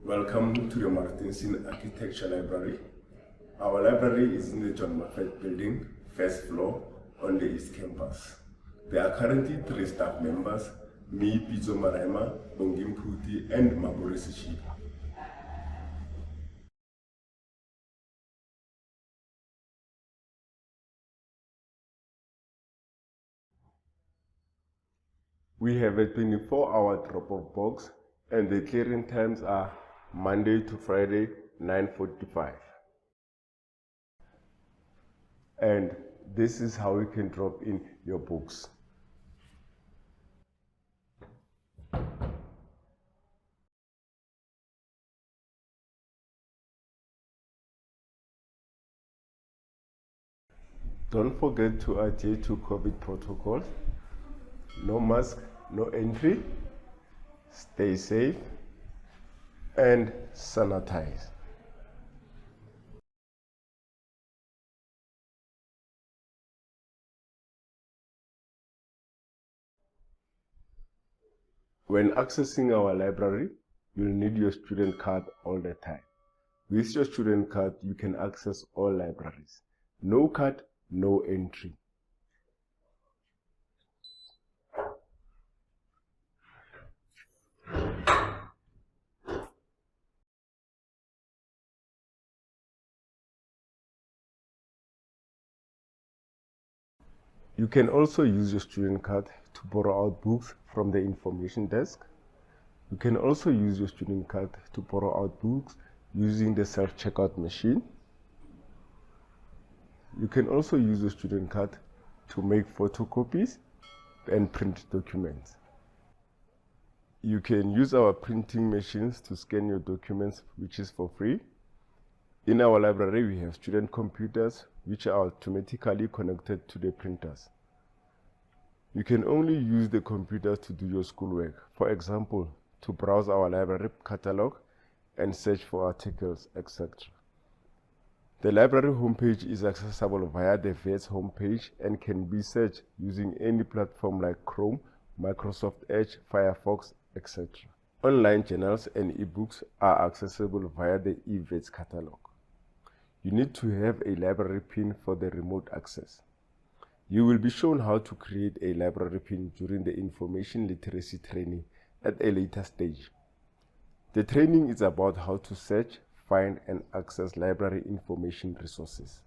Welcome to the Martienssen Architecture Library. Our library is in the John Moffat building, first floor, on the East Campus. There are currently 3 staff members, me, Pizo Marema, Bongim Puti, and Maborisi Shiba. We have a 24-hour drop-off box, and the clearing times are Monday to Friday, 9:45. And this is how you can drop in your books. Don't forget to adhere to COVID protocols. No mask, no entry. Stay safe and sanitize. When accessing our library, you'll need your student card all the time. With your student card, you can access all libraries. No card, no entry. You can also use your student card to borrow out books from the information desk. You can also use your student card to borrow out books using the self-checkout machine. You can also use your student card to make photocopies and print documents. You can use our printing machines to scan your documents, which is for free. In our library, we have student computers, which are automatically connected to the printers. You can only use the computers to do your schoolwork, for example, to browse our library catalog and search for articles, etc. The library homepage is accessible via the Wits homepage and can be searched using any platform like Chrome, Microsoft Edge, Firefox, etc. Online journals and ebooks are accessible via the eWits catalog. You need to have a library pin for the remote access. You will be shown how to create a library pin during the information literacy training at a later stage. The training is about how to search, find, and access library information resources.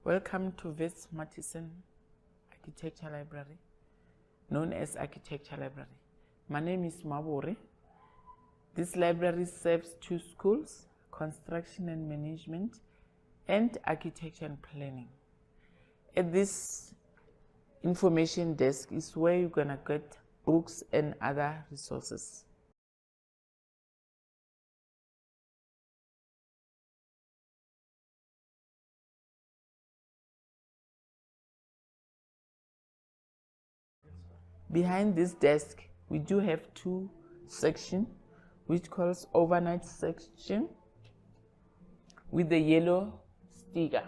Welcome to Wits Martienssen Architecture Library, known as Architecture Library. My name is Mabore. This library serves 2 schools, construction and management, and architecture and planning. At this information desk is where you're gonna get books and other resources. Behind this desk, we do have 2 sections, which calls overnight section with the yellow sticker,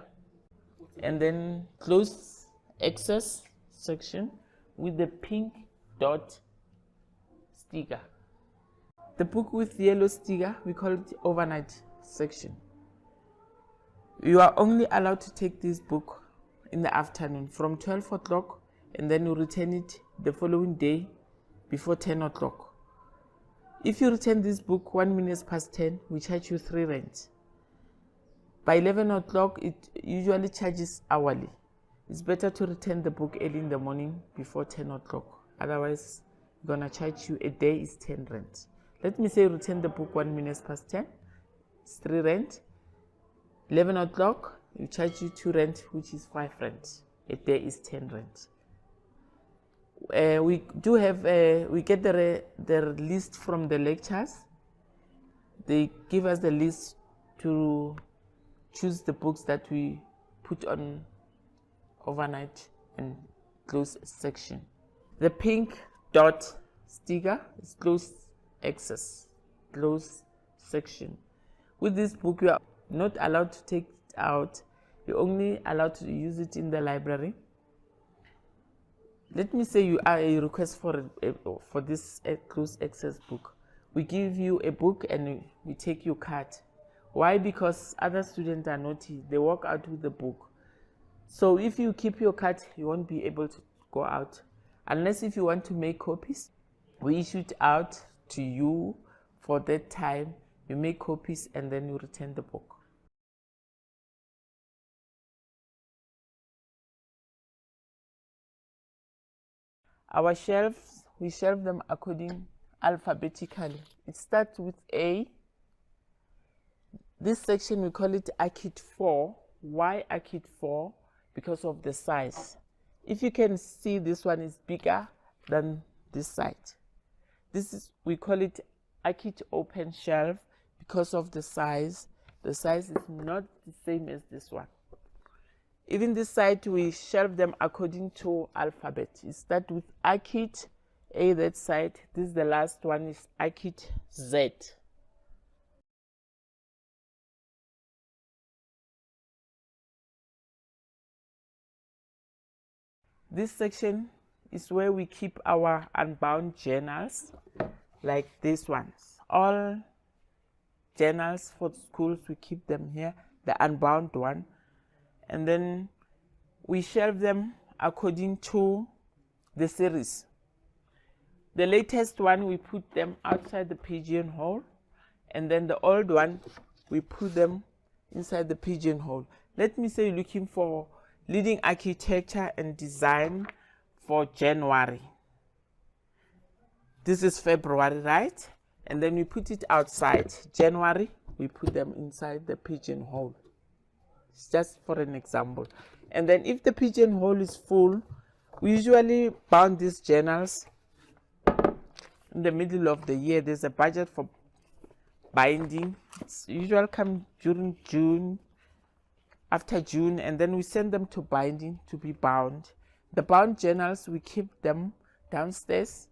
and then closed access section with the pink dot sticker. The book with yellow sticker, we call it overnight section. You are only allowed to take this book in the afternoon from 12 o'clock, and then you return it the following day before 10 o'clock. If you return this book 1 minute past 10, we charge you 3 rand. By 11 o'clock, it usually charges hourly. It's better to return the book early in the morning before 10 o'clock. Otherwise, we're gonna charge you a day is 10 rand. Let me say return the book 1 minute past 10, it's 3 rand. 11 o'clock, we charge you 2 rand, which is 5 rand. A day is 10 rand. We do have, we get the list from the lecturers. They give us the list to choose the books that we put on overnight and closed section. The pink dot sticker is closed access, closed section. With this book, you are not allowed to take it out. You're only allowed to use it in the library. Let me say you are a request for this cruise access book. We give you a book and we take your card. Why? Because other students are naughty. They walk out with the book. So if you keep your card, you won't be able to go out. Unless if you want to make copies, we issue it out to you for that time. You make copies and then you return the book. Our shelves, we shelve them according alphabetically. It starts with A. This section we call it Akit 4. Why Akit 4? Because of the size. If you can see, this one is bigger than this side. We call it Akit open shelf because of the size. The size is not the same as this one. Even this side, we shelve them according to alphabet. It starts with Akit A, that side. This is the last one, is Akit Z. This section is where we keep our unbound journals, like these ones. All journals for schools, we keep them here, the unbound one. And then we shelve them according to the series. The latest one, we put them outside the pigeonhole, and then the old one, we put them inside the pigeonhole. Let me say you're looking for Leading Architecture and Design for January. This is February, right? And then we put it outside. January, we put them inside the pigeonhole. It's just for an example. And then if the pigeonhole is full, we usually bound these journals in the middle of the year. There's a budget for binding. It's usually come during June, after June, and then we send them to binding to be bound. The bound journals, we keep them downstairs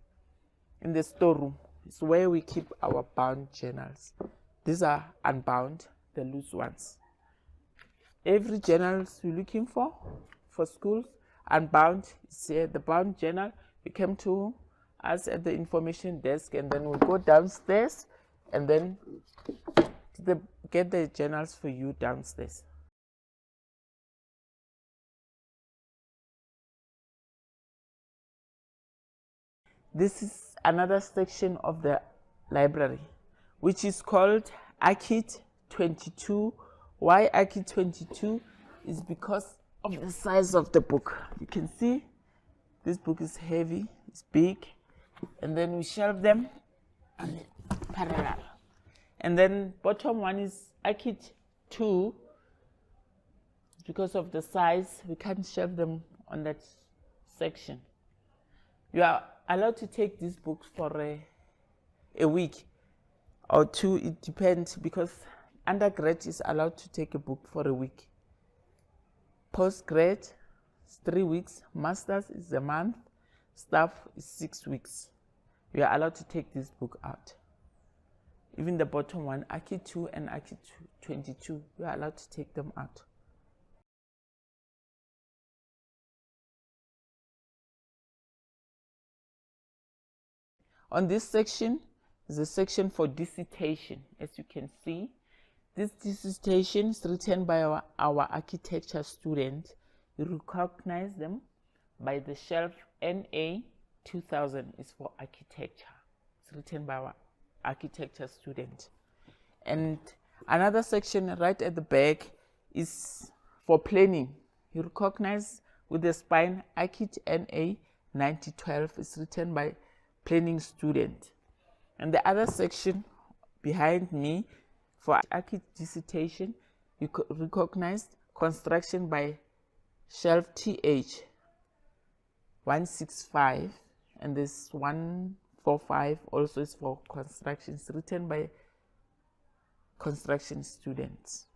in the storeroom. It's where we keep our bound journals. These are unbound, the loose ones. Every journal you're looking for schools, unbound is here. The bound journal, you come to us at the information desk, and then we'll go downstairs and then get the journals for you downstairs. This is another section of the library, which is called Akit 22. Why Akit 22? Is because of the size of the book. You can see this book is heavy, it's big, and then we shelve them parallel. And then bottom one is Akit 2. Because of the size, we can't shelve them on that section. You are allowed to take these books for a week or two. It depends, because undergrad is allowed to take a book for a week. Postgrad is 3 weeks. Masters is a month. Staff is 6 weeks. You are allowed to take this book out. Even the bottom one, Akit 2 and Akit 22, you are allowed to take them out. On this section is a section for dissertation. As you can see, this dissertation is written by our architecture students. You recognize them by the shelf NA 2000 is for architecture. It's written by our architecture student. And another section right at the back is for planning. You recognize with the spine Akit NA 9012 is written by planning student. And the other section behind me for Akit dissertation, you recognize construction by shelf TH 165, and this 145 also is for construction. It's written by construction students.